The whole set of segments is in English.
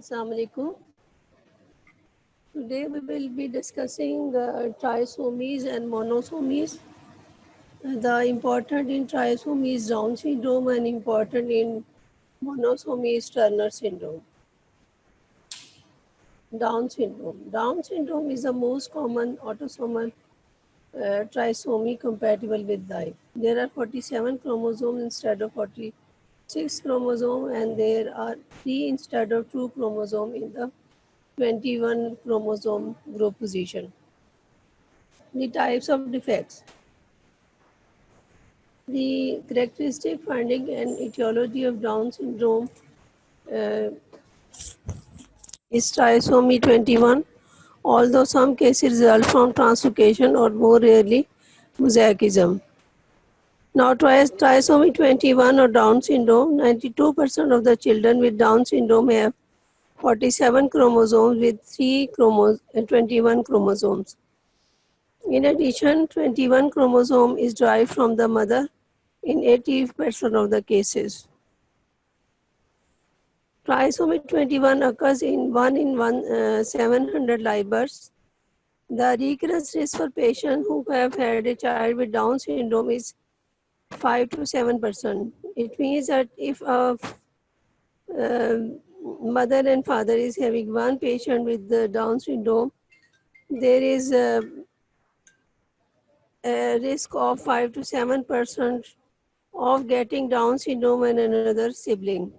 Assalamu alaikum. Today we will be discussing trisomies and monosomies. The important in trisomy is Down syndrome and important in monosomy is Turner syndrome. Down syndrome. Down syndrome is the most common autosomal trisomy compatible with life. There are 47 chromosomes instead of 46 chromosomes, and there are 3 instead of 2 chromosomes in the 21 chromosome group position. The types of defects. The characteristic finding and etiology of Down syndrome uh, is trisomy 21, although some cases result from translocation or more rarely mosaicism. Now, trisomy 21 or Down syndrome, 92% of the children with Down syndrome have 47 chromosomes with 21 chromosomes. In addition, 21 chromosome is derived from the mother in 80% of the cases. Trisomy 21 occurs in 700 live births. The recurrence risk for patients who have had a child with Down syndrome is 5 to 7%. It means that if a mother and father is having one patient with the Down syndrome, there is a risk of 5 to 7% of getting Down syndrome and another sibling.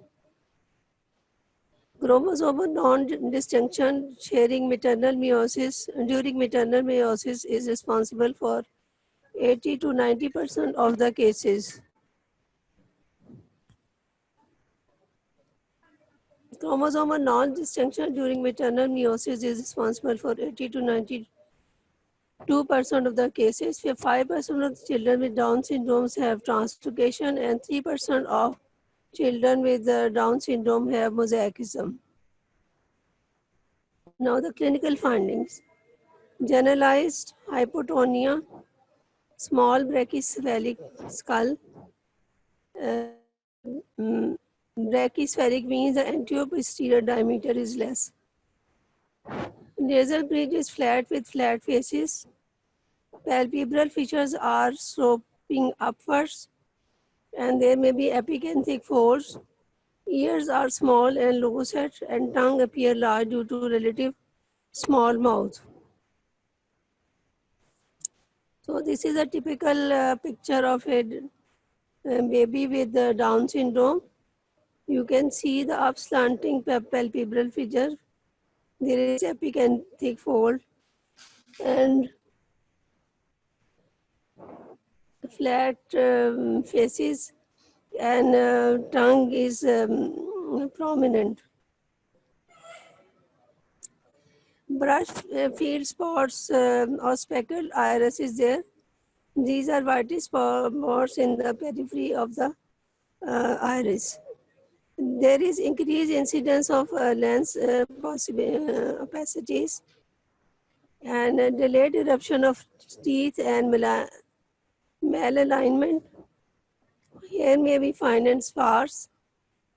Chromosomal non-disjunction sharing maternal meiosis during maternal meiosis is responsible for 80 to 90% of the cases. Chromosomal non-disjunction during maternal meiosis is responsible for 80 to 92% of the cases, where 5% of the children with Down syndromes have translocation and 3% of children with Down syndrome have mosaicism. Now the clinical findings. Generalized hypotonia, small brachycephalic skull. Brachycephalic means the anteroposterior diameter is less. Nasal bridge is flat with flat faces. Palpebral features are sloping upwards, and there may be apic and thick folds. Ears are small and low set, and tongue appear large due to relative small mouth. So this is a typical picture of a baby with Down syndrome. You can see the upslanting palpebral feature. There is apic and thick fold, and flat faces, and tongue is prominent. Brush field spots or speckled iris is there. These are white spots in the periphery of the iris. There is increased incidence of lens opacities and delayed eruption of teeth and malalignment. Hair may be fine and sparse.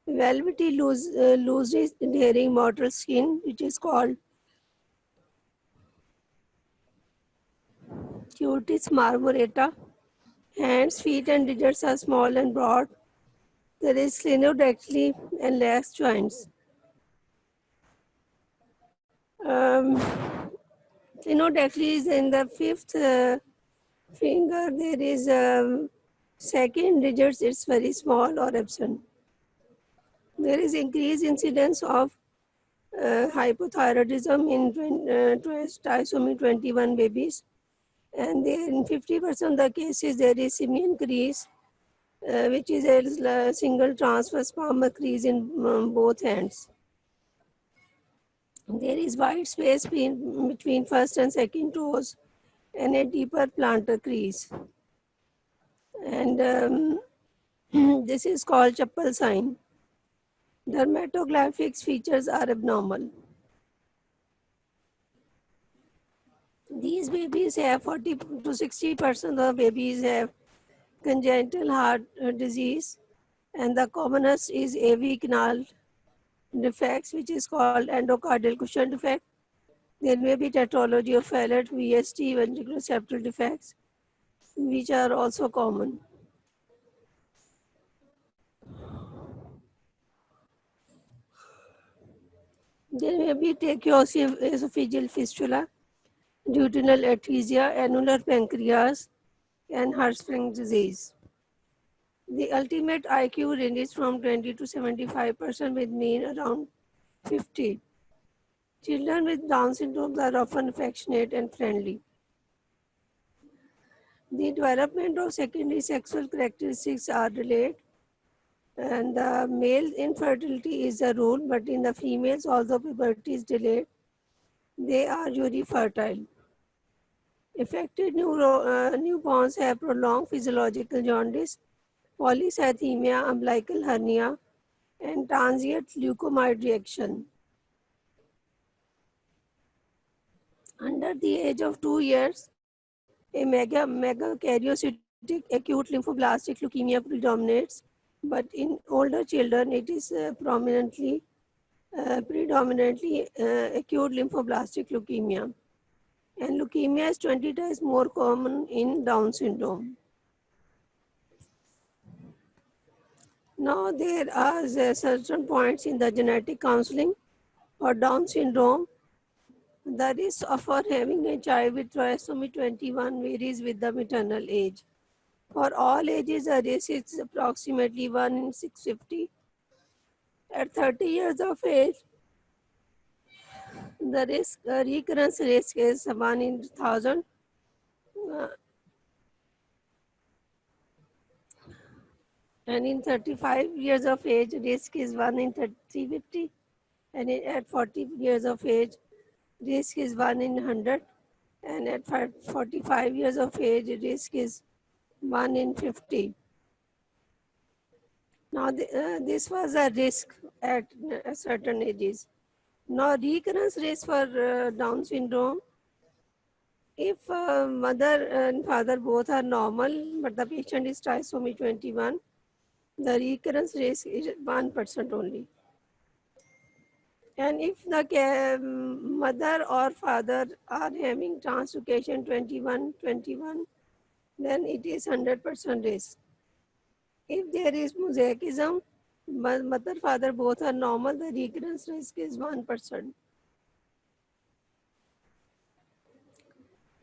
Velvety loosely adhering motile skin, which is called cutis marmorata. Hands, feet, and digits are small and broad. There is clinodactyly and lax joints. Clinodactyly is in the fifth finger. There is second digits, it's very small or absent. There is increased incidence of hypothyroidism in trisomy 21 babies, and there in 50% of the cases there is simian crease, which is a single transverse palmar crease in both hands. There is white space between first and second toes and a deeper plantar crease. And this is called Chappell sign. Dermatoglyphic features are abnormal. These babies have 40 to 60% of babies have congenital heart disease, and the commonest is AV canal defects, which is called endocardial cushion defect. There may be tetralogy of Fallot, VSD, ventricular septal defects, which are also common. There may be tracheoesophageal fistula, duodenal atresia, annular pancreas, and Hirschsprung disease. The ultimate IQ ranges from 20 to 75% with mean around 50. Children with Down syndrome are often affectionate and friendly. The development of secondary sexual characteristics are delayed, and the male infertility is a rule, but in the females, although puberty is delayed, they are usually fertile. Affected newborns have prolonged physiological jaundice, polycythemia, umbilical hernia, and transient leukomyid reaction. Under the age of 2 years, a megakaryocytic acute lymphoblastic leukemia predominates, but in older children, it is predominantly acute lymphoblastic leukemia. And leukemia is 20 times more common in Down syndrome. Now, there are certain points in the genetic counseling for Down syndrome. The risk for having a child with trisomy 21 varies with the maternal age. For all ages, the risk is approximately 1 in 650. At 30 years of age, the recurrence risk is 1 in 1000. Uh, and in 35 years of age, risk is 1 in 350. And at 40 years of age, risk is 1 in 100. And at 45 years of age, risk is 1 in 50. Now, this was a risk at certain ages. Now, recurrence risk for Down syndrome, if mother and father both are normal, but the patient is trisomy 21, the recurrence risk is 1% only. And if the mother or father are having translocation 21, then it is 100% risk. If there is mosaicism, mother, father both are normal, the recurrence risk is 1%.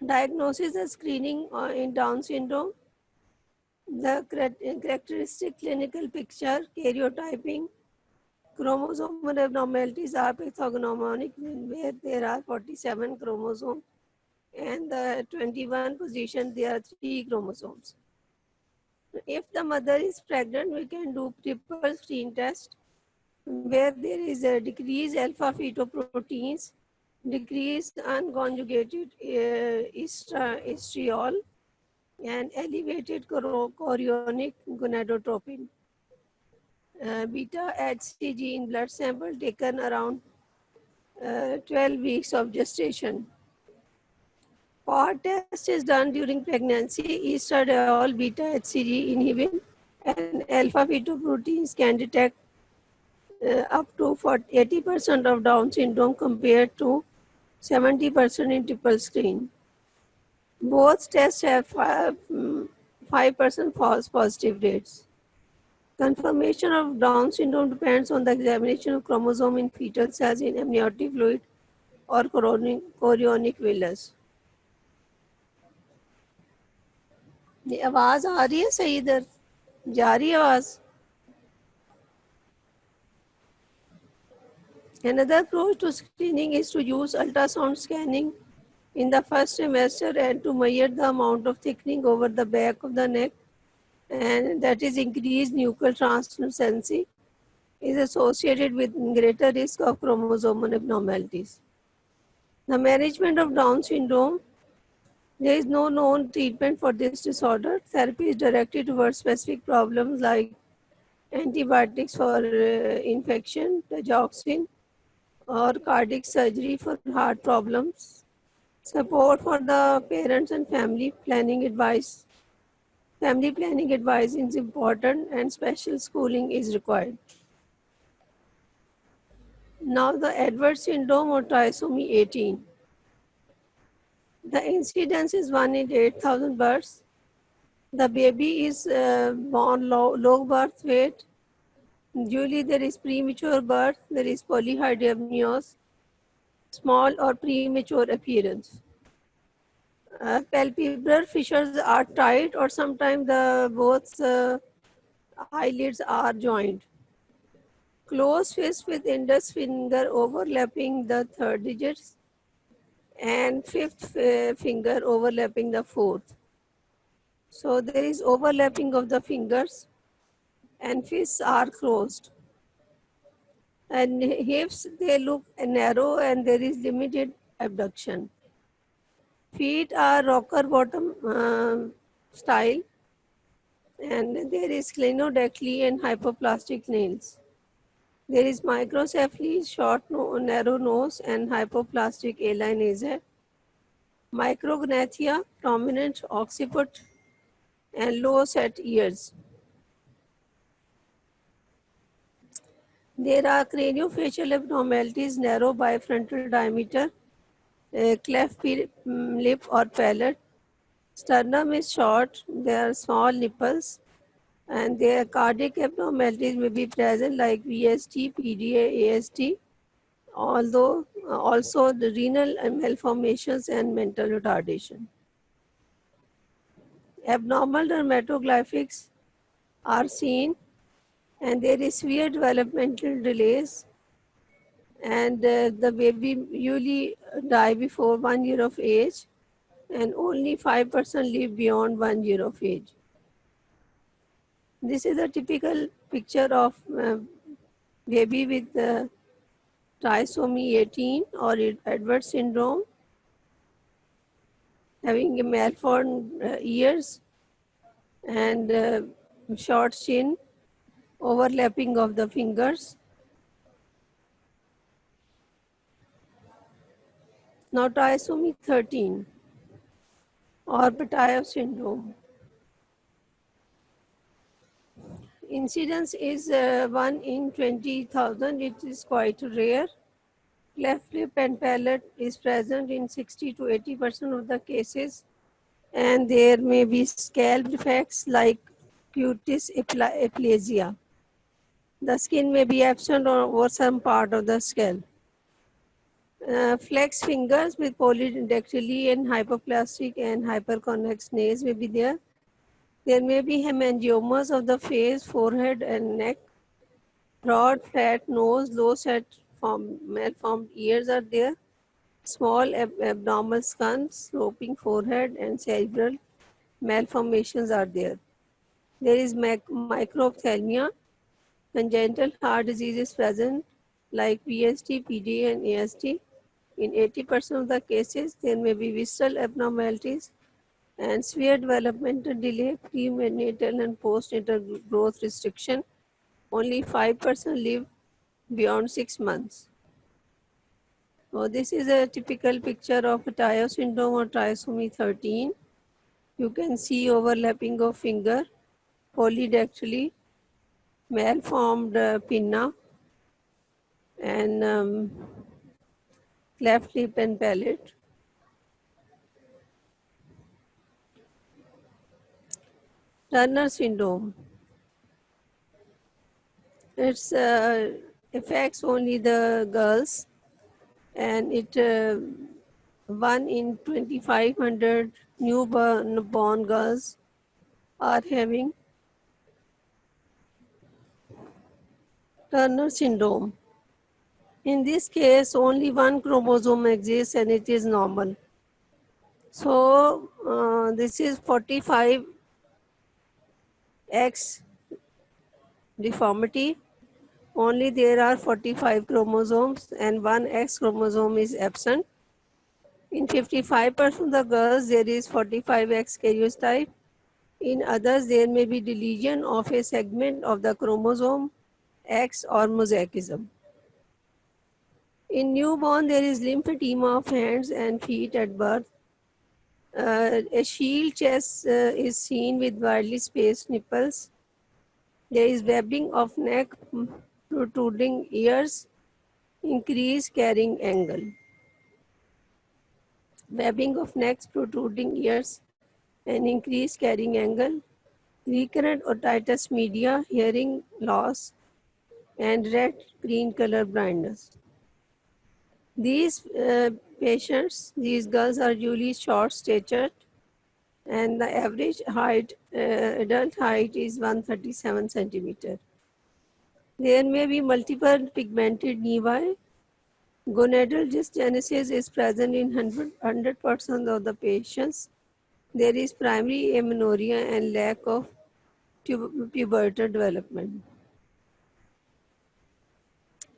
Diagnosis and screening in Down syndrome. The characteristic clinical picture, karyotyping, chromosomal abnormalities are pathognomonic, where there are 47 chromosomes, and the 21 position, there are 3 chromosomes. If the mother is pregnant, we can do triple screen test, where there is a decreased alpha fetoproteins, decreased unconjugated estriol, and elevated chorionic gonadotropin. Beta HCG in blood sample taken around 12 weeks of gestation. POD test is done during pregnancy. Estradiol, beta HCG inhibin, and alpha fetoproteins can detect up to 80% of Down syndrome compared to 70% in triple screen. Both tests have 5% false positive rates. Confirmation of Down syndrome depends on the examination of chromosome in fetal cells in amniotic fluid or chorionic villus. ये आवाज आ रही है सही इधर जा रही है आवाज Another approach to screening is to use ultrasound scanning in the first trimester and to measure the amount of thickening over the back of the neck, and that is increased nuchal translucency is associated with greater risk of chromosomal abnormalities. The management of Down syndrome, there is no known treatment for this disorder. Therapy is directed towards specific problems like antibiotics for infection, digoxin, or cardiac surgery for heart problems. Support for the parents and family planning advice. Family planning advice is important and special schooling is required. Now the Edwards syndrome or trisomy 18. The incidence is 1 in 8,000 births. The baby is born low birth weight. Usually there is premature birth, there is polyhydramnios, small or premature appearance. Palpebral fissures are tight or sometimes the both eyelids are joined. Close fist with index finger overlapping the third digits and fifth finger overlapping the fourth. So there is overlapping of the fingers and fists are closed. And hips, they look narrow and there is limited abduction. Feet are rocker bottom style and there is clinodactyly and hypoplastic nails. There is microcephaly, short narrow nose and hypoplastic A-line nasal. Micrognathia, prominent occiput and low set ears. There are craniofacial abnormalities, narrow bifrontal diameter, cleft lip or palate. Sternum is short, there are small nipples, and their cardiac abnormalities may be present like VST, PDA, AST, although also the renal malformations and mental retardation. Abnormal dermatoglyphics are seen and there is severe developmental delays and the baby usually die before 1 year of age and only 5% live beyond 1 year of age. This is a typical picture of baby with trisomy 18 or Edwards syndrome, having a malformed ears and short chin, overlapping of the fingers. Now trisomy 13 or Bataille syndrome. Incidence is 1 in 20,000. It is quite rare. Cleft lip and palate is present in 60 to 80% of the cases. And there may be scalp defects like cutis aplasia. The skin may be absent over some part of the scalp. Flex fingers with polydactyly and hypoplastic and hyperconvex nails may be there. There may be hemangiomas of the face, forehead and neck. Broad, flat nose, low set malformed ears are there. Small abnormal skull, sloping forehead and cerebral malformations are there. There is microphthalmia. Congenital heart disease is present like PST, PD and AST. In 80% of the cases, there may be visceral abnormalities and severe developmental delay, prenatal and postnatal growth restriction. Only 5% live beyond 6 months. So this is a typical picture of Bataille syndrome or trisomy 13. You can see overlapping of finger, polydactyly, malformed pinna, and cleft lip and palate. Turner syndrome. It affects only the girls and it 1 in 2,500 newborn girls are having Turner syndrome. In this case, only one chromosome exists and it is normal. So this is 45X deformity. Only there are 45 chromosomes and one X chromosome is absent. In 55% of the girls, there is 45X karyotype. In others, there may be deletion of a segment of the chromosome X or mosaicism. In newborn, there is lymphedema of hands and feet at birth. A shield chest is seen with widely spaced nipples. There is webbing of neck, protruding ears, increased carrying angle, webbing of necks, protruding ears, and increased carrying angle, recurrent otitis media, hearing loss, and red-green color blindness. These patients, these girls are usually short-statured, and the average height, adult height is 137 centimeter. There may be multiple pigmented nevi. Gonadal dysgenesis is present in 100% of the patients. There is primary amenorrhea and lack of pubertal development.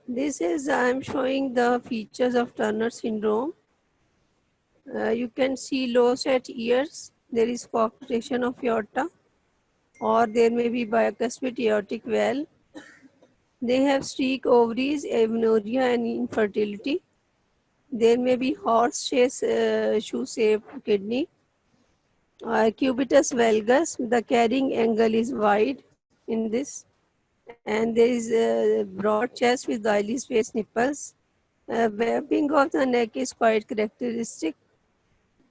This is, I am showing the features of Turner syndrome. You can see low set ears. There is coarctation of aorta, or there may be bicuspid aortic valve. They have streak ovaries, amenorrhea, and infertility. There may be shoe-shaped kidney. Cubitus valgus, the carrying angle is wide in this, and there is a broad chest with oily spaced nipples. Webbing of the neck is quite characteristic.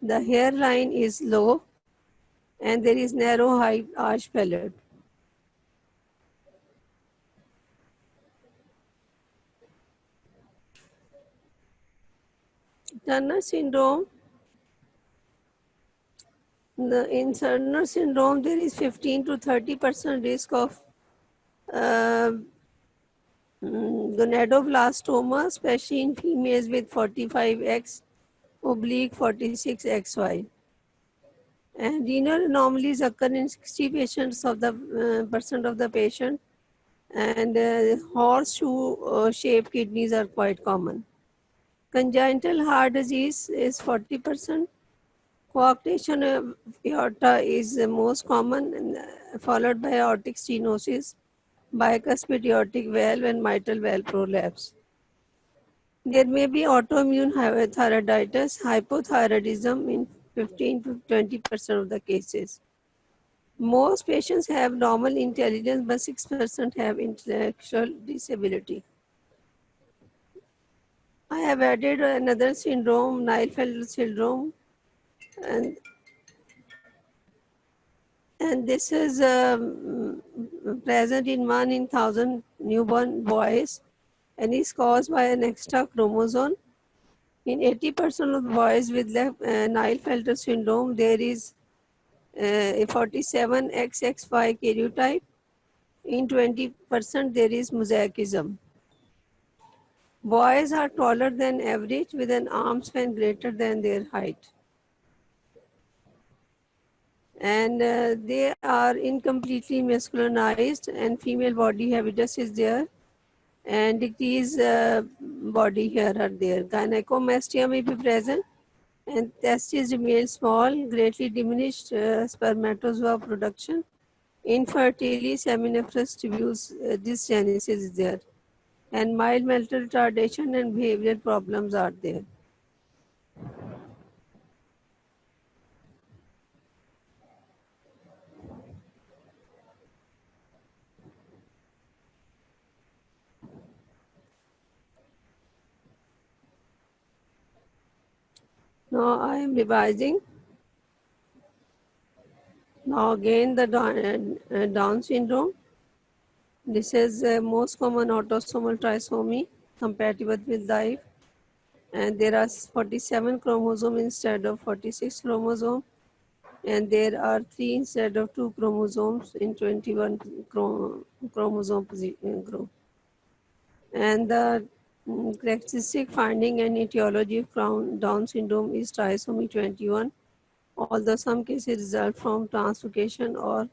The hairline is low, and there is narrow high arch palate. Turner syndrome. In Turner syndrome, there is 15 to 30% risk of uh, gonadoblastoma, especially in females with 45X oblique 46XY. And renal anomalies occur in 60 patients of the percent of the patient, and horseshoe shaped kidneys are quite common. Congenital heart disease is 40%. Coarctation of aorta is the most common, followed by aortic stenosis, bicuspid aortic valve, and mitral valve prolapse. There may be autoimmune thyroiditis, hypothyroidism in 15 to 20% of the cases. Most patients have normal intelligence, but 6% have intellectual disability. I have added another syndrome, Klinefelter syndrome, and this is present in 1 in 1,000 newborn boys, and is caused by an extra chromosome. In 80% of boys with Klinefelter syndrome, there is a 47XXY karyotype. In 20%, there is mosaicism. Boys are taller than average with an arm span greater than their height. And they are incompletely masculinized, and female body habitus is there, and decreased body hair are there. Gynecomastia may be present, and testes remain small, greatly diminished spermatozoa production. Infertility, seminiferous tubules, dysgenesis is there, and mild mental retardation and behavioral problems are there. Now I am revising. Now again the Down syndrome. This is most common autosomal trisomy compatible with life, and there are 47 chromosomes instead of 46 chromosomes, and there are 3 instead of 2 chromosomes in 21 chromosome group. And the characteristic finding and etiology of Down syndrome is trisomy 21, although some cases result from translocation or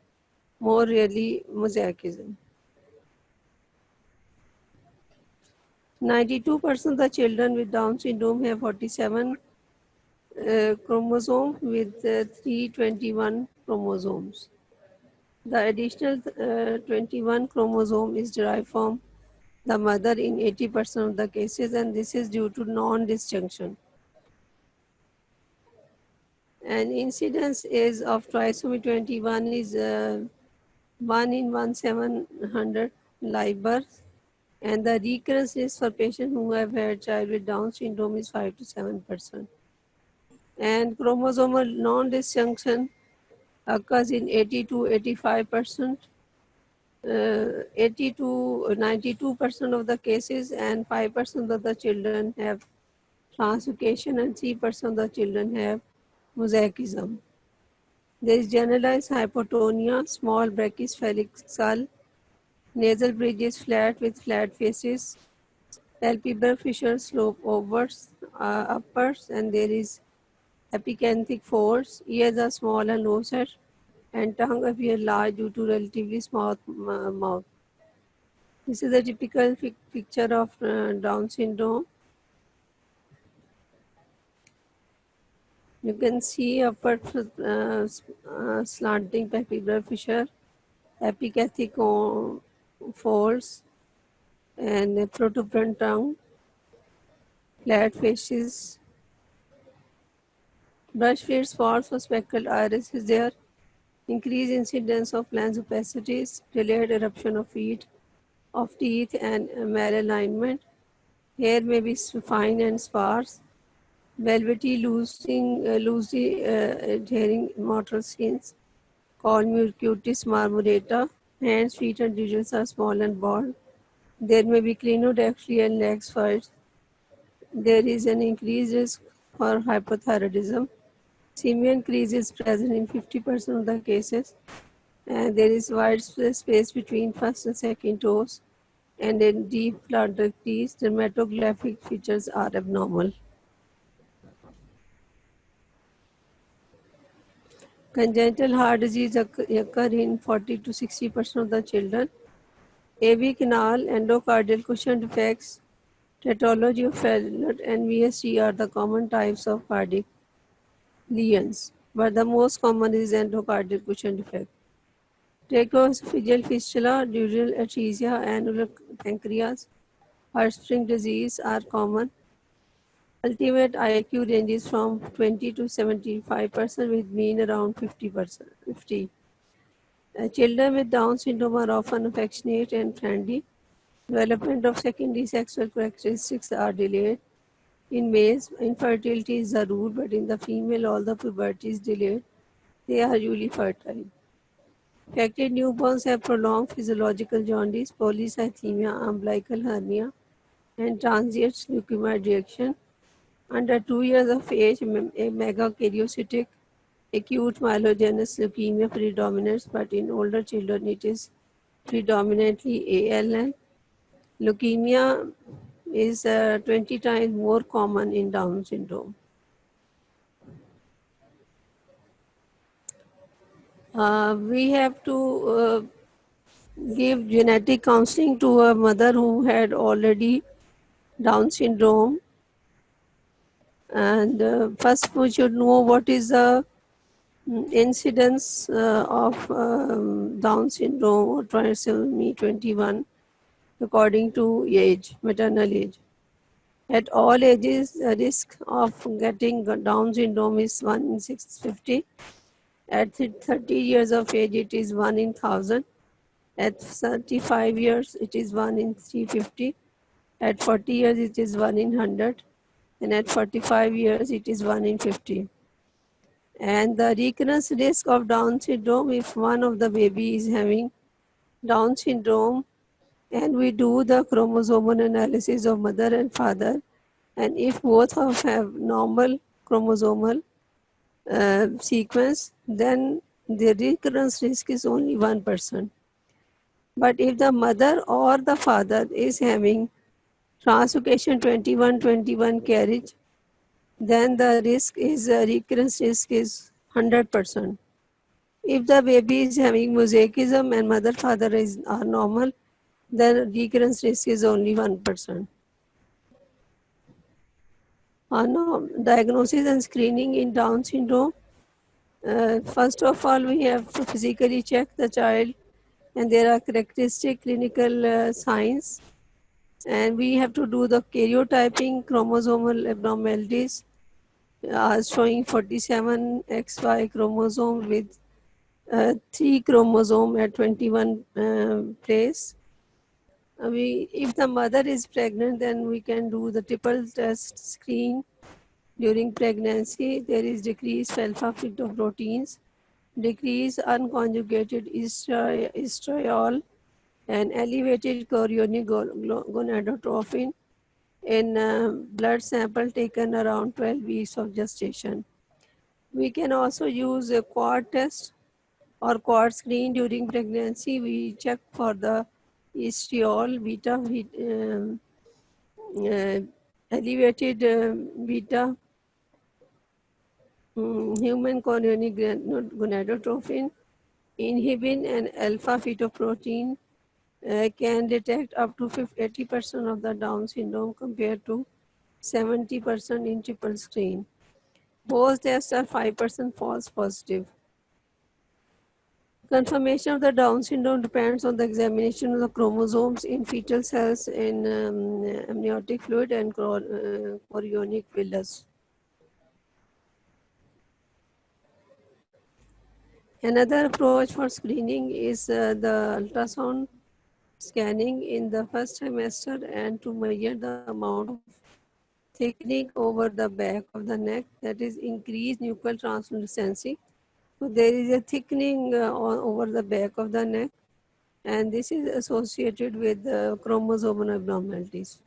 more rarely mosaicism. 92% of the children with Down syndrome have 47 chromosomes with 321 chromosomes. The additional 21 chromosome is derived from the mother in 80% of the cases, and this is due to non-disjunction. And incidence is of trisomy 21 is 1 in 1,700 live births, And the recurrence risk for patients who have had child with Down syndrome is 5 to 7%. And chromosomal non-disjunction occurs in 80 to 85%, 80 to 92% of the cases, and 5% of the children have translocation and 3% of the children have mosaicism. There is generalized hypotonia, small brachycephalic skull, nasal bridge is flat with flat faces, palpebral fissures slope upwards, and there is epicanthic folds. Ears are small and low-set, and tongue appear large due to relatively small mouth. This is a typical picture of Down syndrome. You can see upward slanting palpebral fissure, epicanthic folds, and a protuberant tongue, flat faces. Brush fits, false or speckled iris is there. Increased incidence of lens opacities, delayed eruption of teeth and malalignment. Hair may be fine and sparse. Velvety, loosely adhering motile skins, called mucutis marmorata. Hands, feet, and digits are small and bald. There may be clinodactyly and legs first. There is an increased risk for hypothyroidism. Simian crease is present in 50% of the cases, and there is wide space between first and second toes, and in deep plantar crease, dermatographic features are abnormal. Congenital heart disease occur in 40 to 60% of the children. AV canal, endocardial cushion defects, tetralogy of Fallot, and VSD are the common types of cardiac lesions, but the most common is endocardial cushion defect. Tracheoesophageal fistula, duodenal atresia, annular pancreas, heart-spring disease are common. Ultimate IQ ranges from 20 to 75% with mean around 50%. 50. Children with Down syndrome are often affectionate and friendly. Development of secondary sexual characteristics are delayed. In males, infertility is a rule, but in the female, although puberty is delayed, they are usually fertile. Affected newborns have prolonged physiological jaundice, polycythemia, umbilical hernia, and transient leukemia reaction. Under 2 years of age, a megakaryocytic acute myelogenous leukemia predominates, but in older children it is predominantly ALL. Leukemia is 20 times more common in Down syndrome. We have to give genetic counseling to a mother who had already Down syndrome, and first we should know what is the incidence of Down syndrome or trisomy 21 according to age, maternal age. At all ages, the risk of getting Down syndrome is 1 in 650. At 30 years of age, it is 1 in 1,000. At 35 years, it is 1 in 350. At 40 years, it is 1 in 100. And at 45 years, it is 1 in 50. And the recurrence risk of Down syndrome, if one of the baby is having Down syndrome, and we do the chromosomal analysis of mother and father, and if both of have normal chromosomal sequence, then the recurrence risk is only 1%. But if the mother or the father is having translocation 21-21 carriage, then the risk is recurrence risk is 100%. If the baby is having mosaicism and mother father are normal, then recurrence risk is only 1%. No, diagnosis and screening in Down syndrome. First of all, we have to physically check the child, and there are characteristic clinical signs, and we have to do the karyotyping, chromosomal abnormalities showing 47 XY chromosome with 3 chromosome at 21 place. If the mother is pregnant, then we can do the triple test screen during pregnancy. There is decreased alpha-fetoproteins, decreased unconjugated estriol, and elevated chorionic gonadotropin in blood sample taken around 12 weeks of gestation. We can also use a quad test or quad screen during pregnancy. We check for the estriol, uh, elevated beta human chorionic gonadotropin, inhibin, and alpha-fetoprotein can detect up to 80% of the Down syndrome compared to 70% in triple screen. Both tests are 5% false positive. Confirmation of the Down syndrome depends on the examination of the chromosomes in fetal cells in amniotic fluid and chorionic villus. Another approach for screening is the ultrasound scanning in the first trimester and to measure the amount of thickening over the back of the neck, that is increased nuchal translucency. So there is a thickening over the back of the neck, and this is associated with chromosomal abnormalities.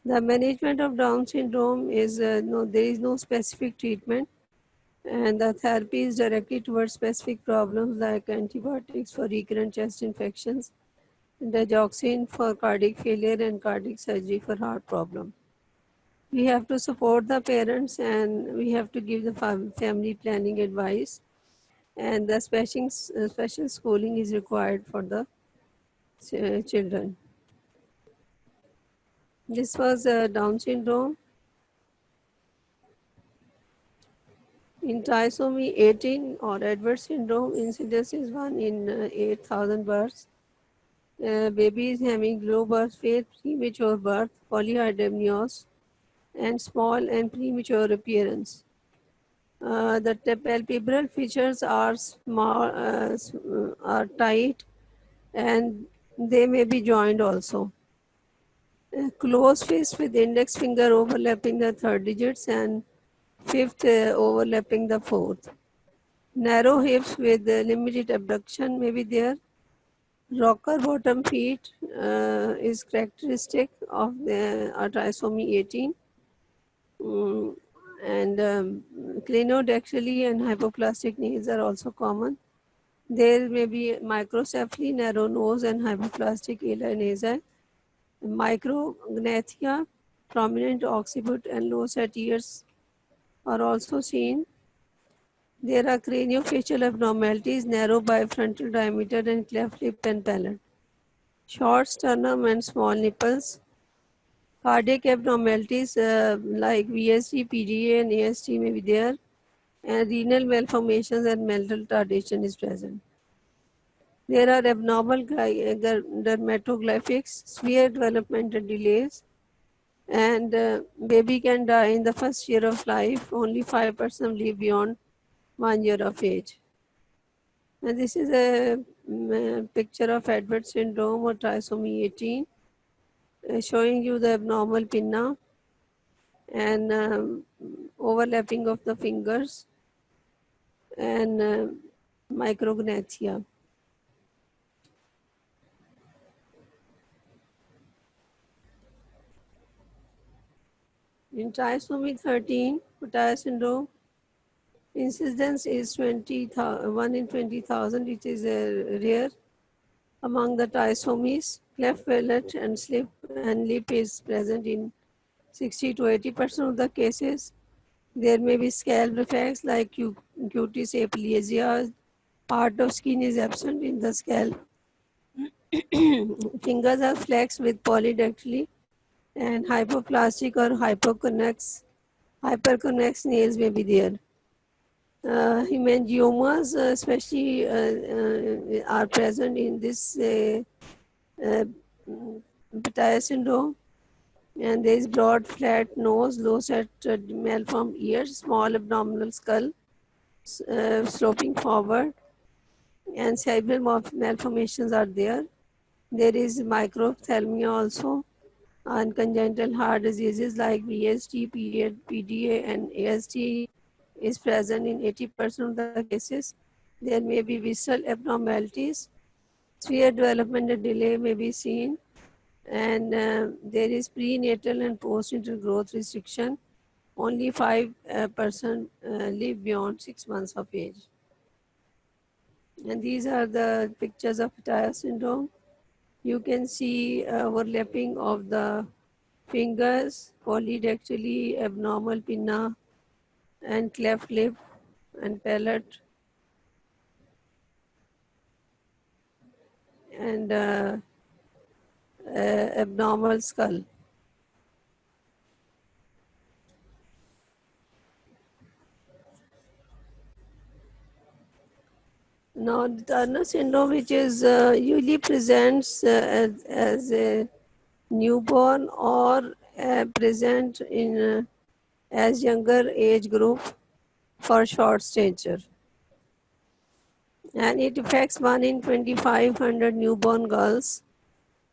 The management of Down syndrome is there is no specific treatment, and the therapy is directed towards specific problems like antibiotics for recurrent chest infections, digoxin for cardiac failure, and cardiac surgery for heart problem. We have to support the parents, and we have to give the family planning advice, and the special schooling is required for the children. This was Down syndrome. In trisomy 18 or Edwards syndrome, incidence is 1 in 8,000 births. Babies having low birth weight, premature birth, polyhydramnios, and small and premature appearance. The palpebral features are small, are tight, and they may be joined also. Close fist with index finger overlapping the third digits and fifth overlapping the fourth. Narrow hips with limited abduction may be there. Rocker bottom feet is characteristic of the trisomy 18. And clinodactyly and hypoplastic nails are also common. There may be microcephaly, narrow nose, and hypoplastic ala nasi. Micrognathia, prominent occiput, and low set ears are also seen. There are craniofacial abnormalities, narrow bifrontal diameter, and cleft lip and palate. Short sternum and small nipples. Cardiac abnormalities like VSD, PDA, and AST may be there, and renal malformations and mental retardation is present. There are abnormal dermatoglyphics, severe developmental delays, and baby can die in the first year of life. Only 5% live beyond 1 year of age. And this is a picture of Edwards syndrome or trisomy 18, showing you the abnormal pinna and overlapping of the fingers and micrognathia. In trisomy 13, Peutz syndrome, incidence is 1 in 20,000, which is rare. Among the trisomies, cleft palate and lip is present in 60 to 80% of the cases. There may be scalp defects like cutis aplasia. Part of skin is absent in the scalp. Fingers are flexed with polydactyly, and hypoplastic or hyperconvex nails may be there. Hemangiomas especially are present in this Peutz syndrome, and there is broad flat nose, low set malformed ears, small abdominal skull sloping forward, and cerebral malformations are there. There is microphthalmia also, and congenital heart diseases like VSD, PDA, and ASD is present in 80% of the cases. There may be visceral abnormalities, severe developmental delay may be seen, and there is prenatal and postnatal growth restriction. Only 5% live beyond 6 months of age. And these are the pictures of Tire syndrome. You can see overlapping of the fingers, polydactyly, abnormal pinna, and cleft lip and palate, and abnormal skull. Now, the Turner syndrome, which is usually presents as a newborn or present in as younger age group for short stature, and it affects 1 in 2,500 newborn girls.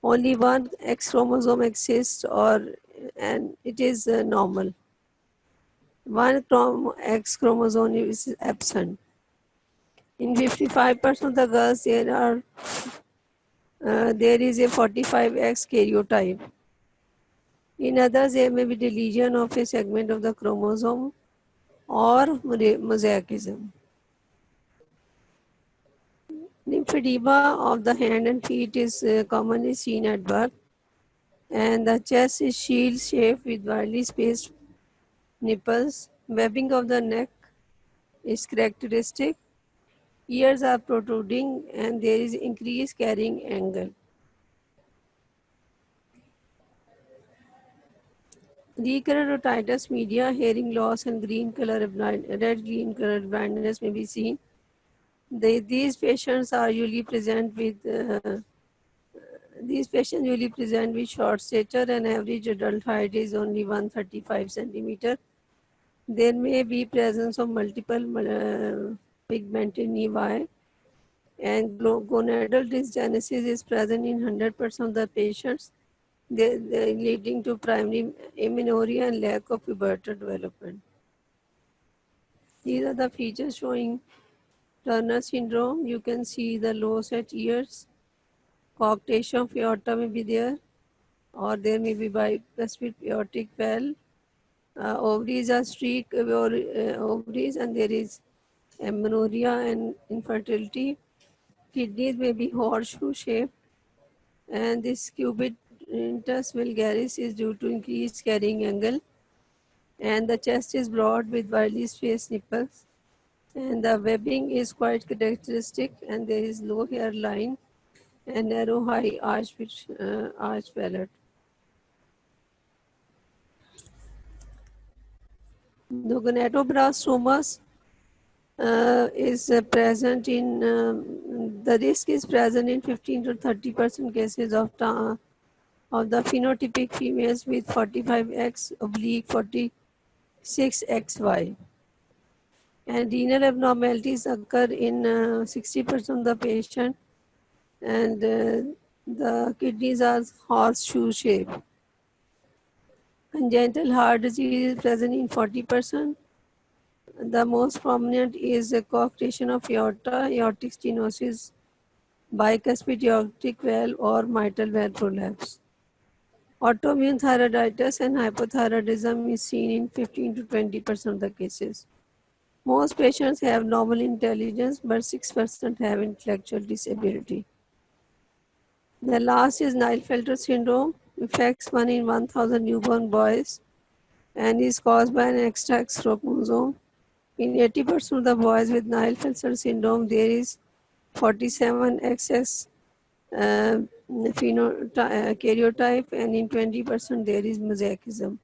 Only one X chromosome exists, and it is normal. One X chromosome is absent. In 55% of the girls, there is a 45X karyotype. In others, there may be deletion of a segment of the chromosome or mosaicism. Lymphedema of the hand and feet is commonly seen at birth, and the chest is shield shaped with widely spaced nipples. Webbing of the neck is characteristic. Ears are protruding, and there is increased carrying angle. Recurrent otitis media, hearing loss, and red-green color blindness may be seen. These patients usually present with short stature, and average adult height is only 135 centimeter. There may be presence of multiple pigmented nevi, and gonadal dysgenesis is present in 100% of the patients, leading to primary amenorrhea and lack of pubertal development. These are the features showing Turner syndrome. You can see the low set ears, coarctation of aorta may be there, or there may be bicuspid aortic valve. Ovaries are streak ovaries, and there is amenorrhea and infertility. Kidneys may be horseshoe shaped, and this cubitus vulgaris is due to increased carrying angle, and the chest is broad with widely spaced nipples, and the webbing is quite characteristic, and there is low hairline and narrow high arch palate. The gonadoblastomas is present in the risk is present in 15 to 30% cases of the phenotypic females with 45X oblique 46XY. And renal abnormalities occur in 60% of the patient, and the kidneys are horseshoe shaped. Congenital heart disease is present in 40%. The most prominent is a coarctation of aorta, aortic stenosis, bicuspid aortic valve, or mitral valve prolapse. Autoimmune thyroiditis and hypothyroidism is seen in 15 to 20% of the cases. Most patients have normal intelligence, but 6% have intellectual disability. The last is Klinefelter syndrome, affects 1 in 1,000 newborn boys, and is caused by an extra X chromosome. In 80% of the boys with Klinefelter syndrome, there is 47XX karyotype, and in 20% there is mosaicism.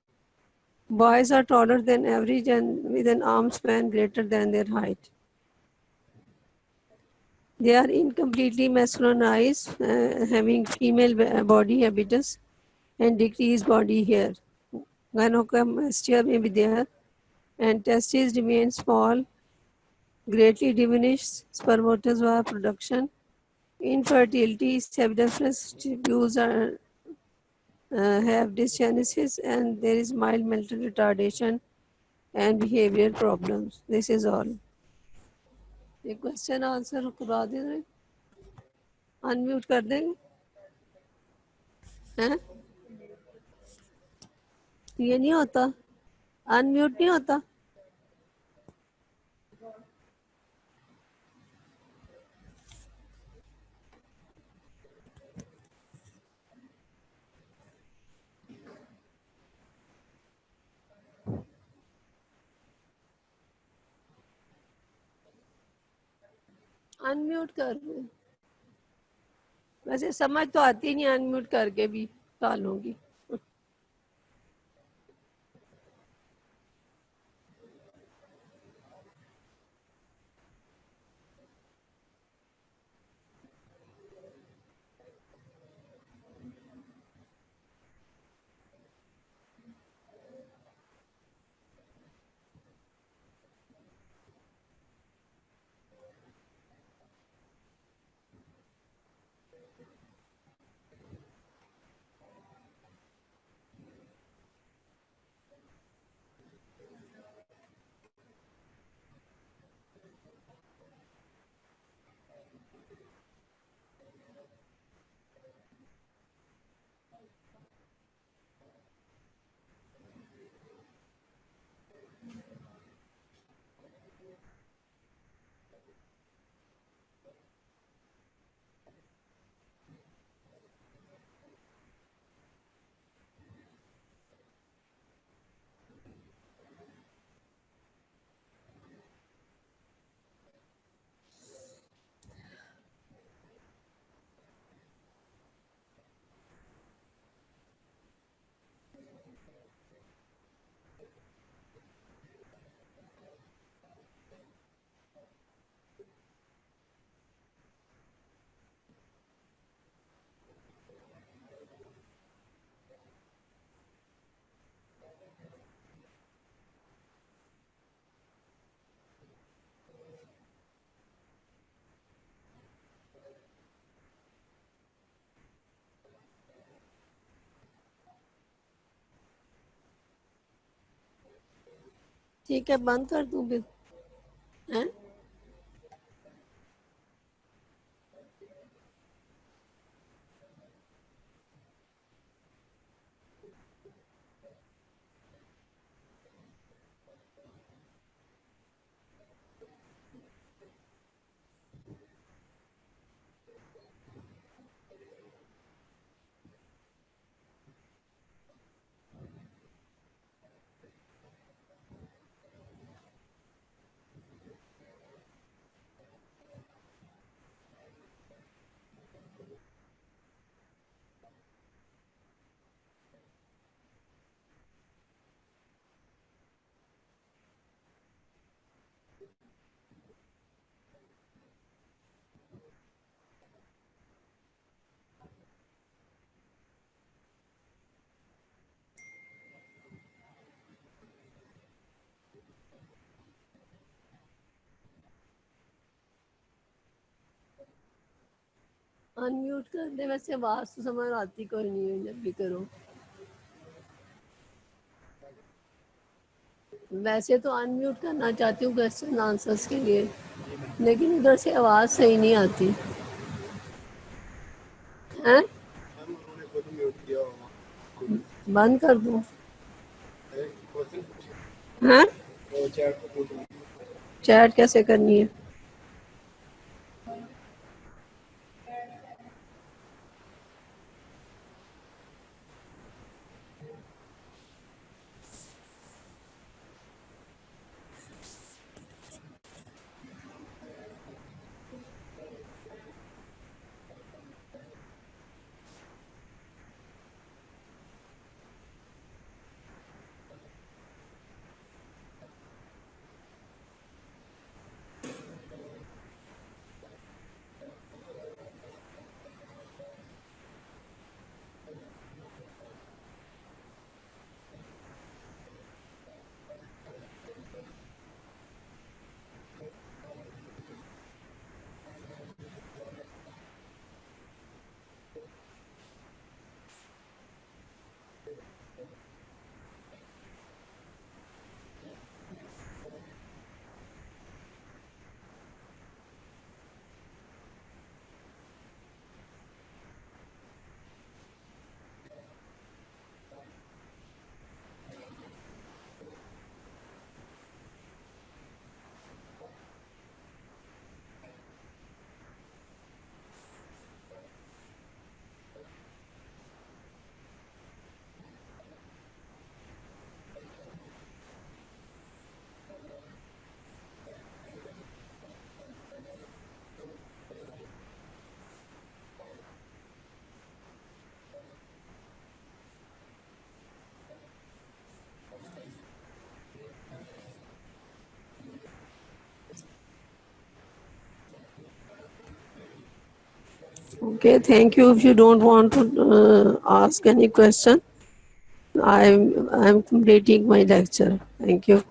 Boys are taller than average and with an arm span greater than their height. They are incompletely masculinized, having female body habitus and decreased body hair. Gynecomastia may be there, and testes remain small, greatly diminished spermatozoa production, infertility, seminiferous tubules are have dysgenesis, and there is mild mental retardation and behavioral problems. This is all. ये question answer करवा देंगे, unmute कर देंगे हैं? ये नहीं होता, unmute नहीं होता. अनम्यूट कर दे. वैसे समझ तो आती नहीं, अनम्यूट करके भी टालूंगी. ठीक है, बंद कर दूं फिर हैं? अनम्यूट कर दे. वैसे आवाज तो समझ आती कोई नहीं है जब भी करो. वैसे तो अनम्यूट करना चाहती हूँ क्वेश्चन आंसर्स के लिए, लेकिन उधर से आवाज सही नहीं आती हैं. बंद कर दूं हैं? चैट कैसे करनी है? Okay, thank you. If you don't want to ask any question, I'm completing my lecture. Thank you.